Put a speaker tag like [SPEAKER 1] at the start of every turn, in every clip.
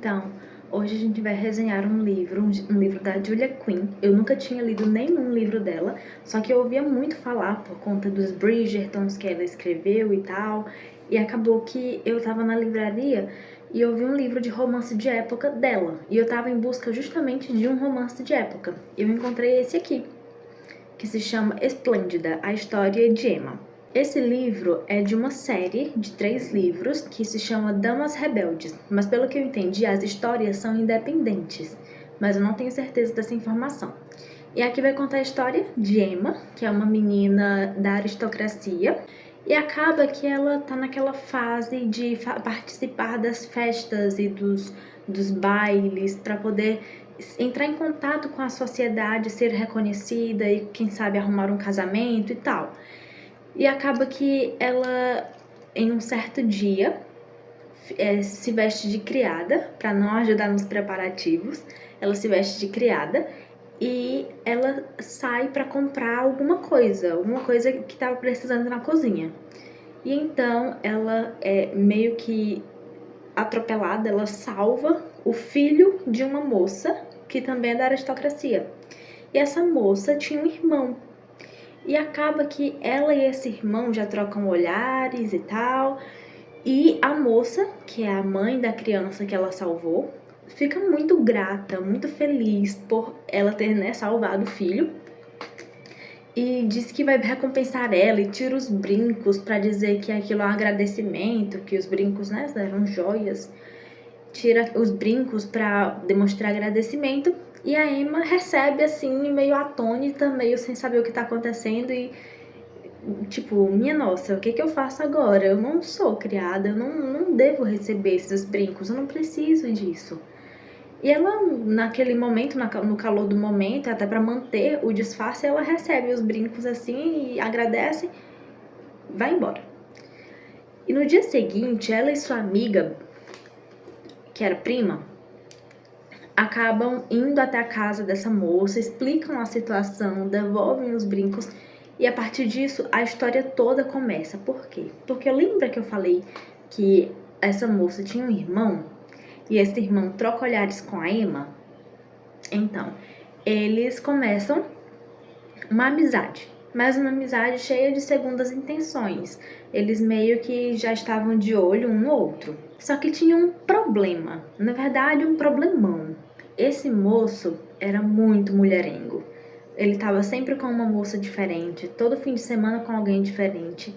[SPEAKER 1] Então, hoje a gente vai resenhar um livro da Julia Quinn. Eu nunca tinha lido nenhum livro dela, só que eu ouvia muito falar por conta dos Bridgertons que ela escreveu e tal. E acabou que eu tava na livraria e eu vi um livro de romance de época dela. E eu tava em busca justamente de um romance de época. Eu encontrei esse aqui, que se chama Esplêndida, a história de Emma. Esse livro é de uma série de 3 livros que se chama Damas Rebeldes, mas pelo que eu entendi, as histórias são independentes, mas eu não tenho certeza dessa informação. E aqui vai contar a história de Emma, que é uma menina da aristocracia, e acaba que ela tá naquela fase de participar das festas e dos bailes para poder entrar em contato com a sociedade, ser reconhecida e quem sabe arrumar um casamento e tal. E acaba que ela, em um certo dia, se veste de criada, para não ajudar nos preparativos. Ela se veste de criada e ela sai para comprar alguma coisa que estava precisando na cozinha. E então ela é meio que atropelada, ela salva o filho de uma moça que também é da aristocracia. E essa moça tinha um irmão. E acaba que ela e esse irmão já trocam olhares e tal. E a moça, que é a mãe da criança que ela salvou, fica muito grata, muito feliz por ela ter, né, salvado o filho. E diz que vai recompensar ela e tira os brincos para dizer que aquilo é um agradecimento, que os brincos, né, eram joias. Tira os brincos para demonstrar agradecimento. E a Emma recebe assim, meio atônita, meio sem saber o que tá acontecendo e tipo, minha nossa, o que eu faço agora? Eu não sou criada, eu não devo receber esses brincos, eu não preciso disso. E ela, naquele momento, no calor do momento, até para manter o disfarce, ela recebe os brincos assim e agradece, vai embora. E no dia seguinte, ela e sua amiga, que era prima, acabam indo até a casa dessa moça, explicam a situação, devolvem os brincos e a partir disso a história toda começa. Por quê? Porque lembra que eu falei que essa moça tinha um irmão e esse irmão troca olhares com a Emma? Então, eles começam uma amizade, mas uma amizade cheia de segundas intenções. Eles meio que já estavam de olho um no outro. Só que tinha um problema, na verdade um problemão. Esse moço era muito mulherengo. Ele estava sempre com uma moça diferente, todo fim de semana com alguém diferente.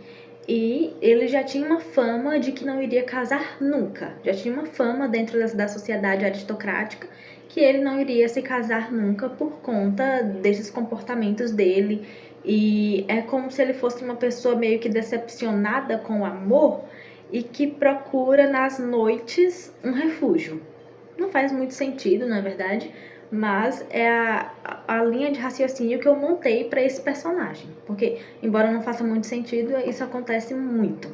[SPEAKER 1] E ele já tinha uma fama de que não iria casar nunca. Já tinha uma fama dentro da sociedade aristocrática que ele não iria se casar nunca por conta desses comportamentos dele. E é como se ele fosse uma pessoa meio que decepcionada com o amor e que procura nas noites um refúgio. Não faz muito sentido, na verdade, mas é a linha de raciocínio que eu montei para esse personagem. Porque, embora não faça muito sentido, isso acontece muito.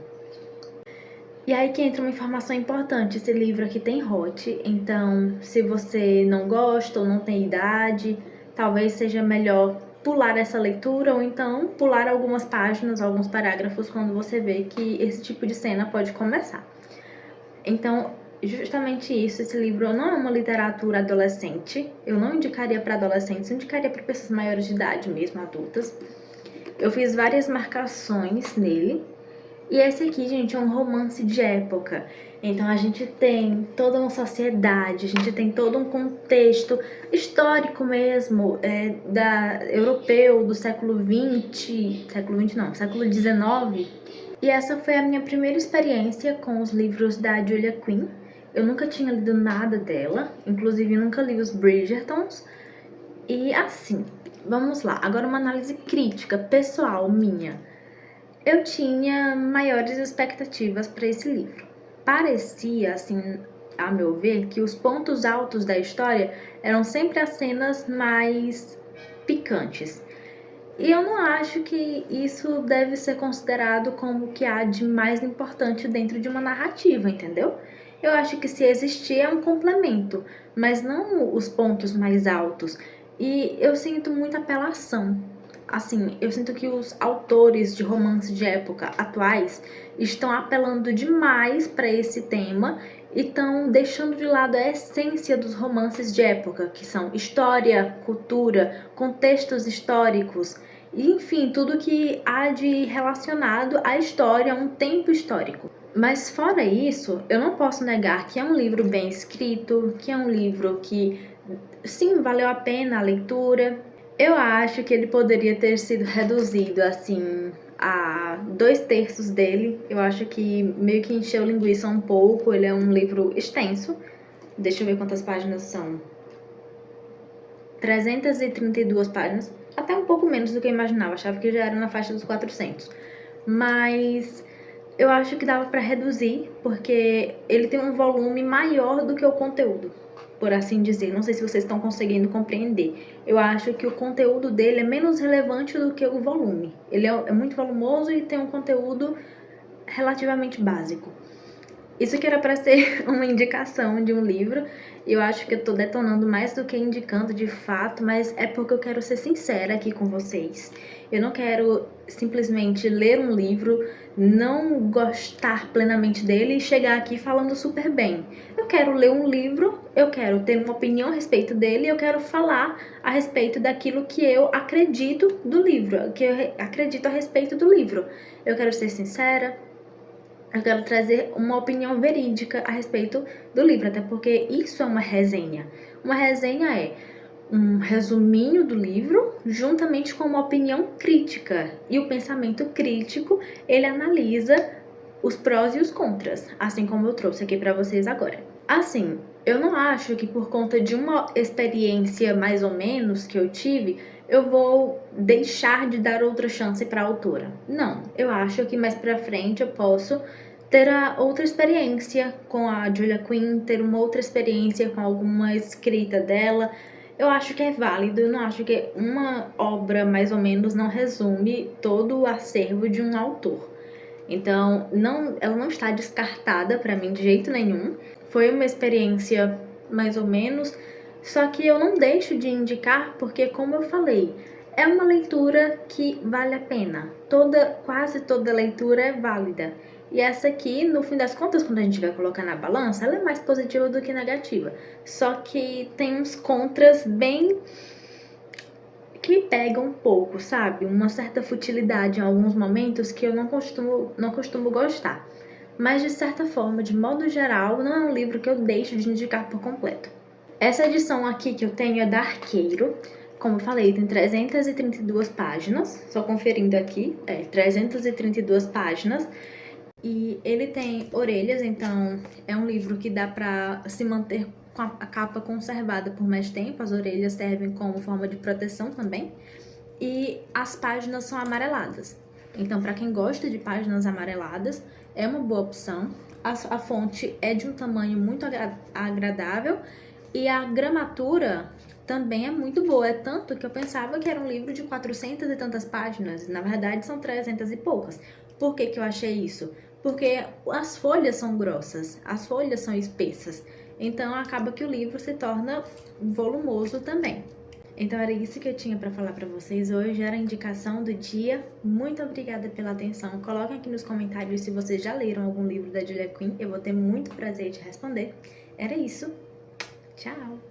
[SPEAKER 1] E aí que entra uma informação importante, esse livro aqui tem hot, então se você não gosta ou não tem idade, talvez seja melhor pular essa leitura ou então pular algumas páginas, alguns parágrafos quando você vê que esse tipo de cena pode começar. Então, justamente isso, esse livro não é uma literatura adolescente, eu não indicaria para adolescentes, eu indicaria para pessoas maiores de idade mesmo, adultas. Eu fiz várias marcações nele. E esse aqui, gente, é um romance de época. Então a gente tem toda uma sociedade, a gente tem todo um contexto histórico mesmo, europeu do século XX, século XIX. E essa foi a minha primeira experiência com os livros da Julia Quinn. Eu nunca tinha lido nada dela, inclusive nunca li os Bridgertons. E assim, vamos lá, agora uma análise crítica, pessoal, minha. Eu tinha maiores expectativas para esse livro. Parecia, assim, a meu ver, que os pontos altos da história eram sempre as cenas mais picantes. E eu não acho que isso deve ser considerado como o que há de mais importante dentro de uma narrativa, entendeu? Eu acho que se existir é um complemento, mas não os pontos mais altos. E eu sinto muita apelação. Assim, eu sinto que os autores de romance de época atuais estão apelando demais para esse tema e estão deixando de lado a essência dos romances de época, que são história, cultura, contextos históricos, e, enfim, tudo que há de relacionado à história, a um tempo histórico. Mas fora isso, eu não posso negar que é um livro bem escrito, que é um livro que, sim, valeu a pena a leitura. Eu acho que ele poderia ter sido reduzido, assim, a 2/3 dele. Eu acho que meio que encheu linguiça um pouco. Ele é um livro extenso. Deixa eu ver quantas páginas são. 332 páginas. Até um pouco menos do que eu imaginava. Achava que já era na faixa dos 400. Mas eu acho que dava para reduzir, porque ele tem um volume maior do que o conteúdo, por assim dizer. Não sei se vocês estão conseguindo compreender. Eu acho que o conteúdo dele é menos relevante do que o volume. Ele é muito volumoso e tem um conteúdo relativamente básico. Isso que era para ser uma indicação de um livro. Eu acho que eu tô detonando mais do que indicando de fato, mas é porque eu quero ser sincera aqui com vocês. Eu não quero simplesmente ler um livro, não gostar plenamente dele e chegar aqui falando super bem. Eu quero ler um livro, eu quero ter uma opinião a respeito dele, eu quero falar a respeito daquilo que eu acredito do livro, que eu acredito a respeito do livro. Eu quero ser sincera. Eu quero trazer uma opinião verídica a respeito do livro, até porque isso é uma resenha. Uma resenha é um resuminho do livro juntamente com uma opinião crítica. E o pensamento crítico, ele analisa os prós e os contras, assim como eu trouxe aqui para vocês agora. Assim, eu não acho que por conta de uma experiência mais ou menos que eu tive, eu vou deixar de dar outra chance para a autora. Não, eu acho que mais para frente eu posso ter outra experiência com a Julia Quinn, ter uma outra experiência com alguma escrita dela. Eu acho que é válido, eu não acho que uma obra mais ou menos não resume todo o acervo de um autor. Então, ela não está descartada para mim de jeito nenhum. Foi uma experiência mais ou menos, só que eu não deixo de indicar porque, como eu falei, é uma leitura que vale a pena. Quase toda leitura é válida. E essa aqui, no fim das contas, quando a gente vai colocar na balança, ela é mais positiva do que negativa. Só que tem uns contras bem que me pega um pouco, sabe? Uma certa futilidade em alguns momentos que eu não costumo gostar. Mas, de certa forma, de modo geral, não é um livro que eu deixo de indicar por completo. Essa edição aqui que eu tenho é da Arqueiro. Como eu falei, tem 332 páginas. Só conferindo aqui, 332 páginas. E ele tem orelhas, então é um livro que dá pra se manter com a capa conservada por mais tempo. As orelhas servem como forma de proteção também. E as páginas são amareladas. Então, para quem gosta de páginas amareladas, é uma boa opção. A fonte é de um tamanho muito agradável e a gramatura também é muito boa. É tanto que eu pensava que era um livro de 400 e tantas páginas. Na verdade, são 300 e poucas. Por que eu achei isso? Porque as folhas são grossas, as folhas são espessas. Então, acaba que o livro se torna volumoso também. Então era isso que eu tinha para falar para vocês hoje, era a indicação do dia. Muito obrigada pela atenção. Coloquem aqui nos comentários se vocês já leram algum livro da Julia Quinn, eu vou ter muito prazer de responder. Era isso. Tchau!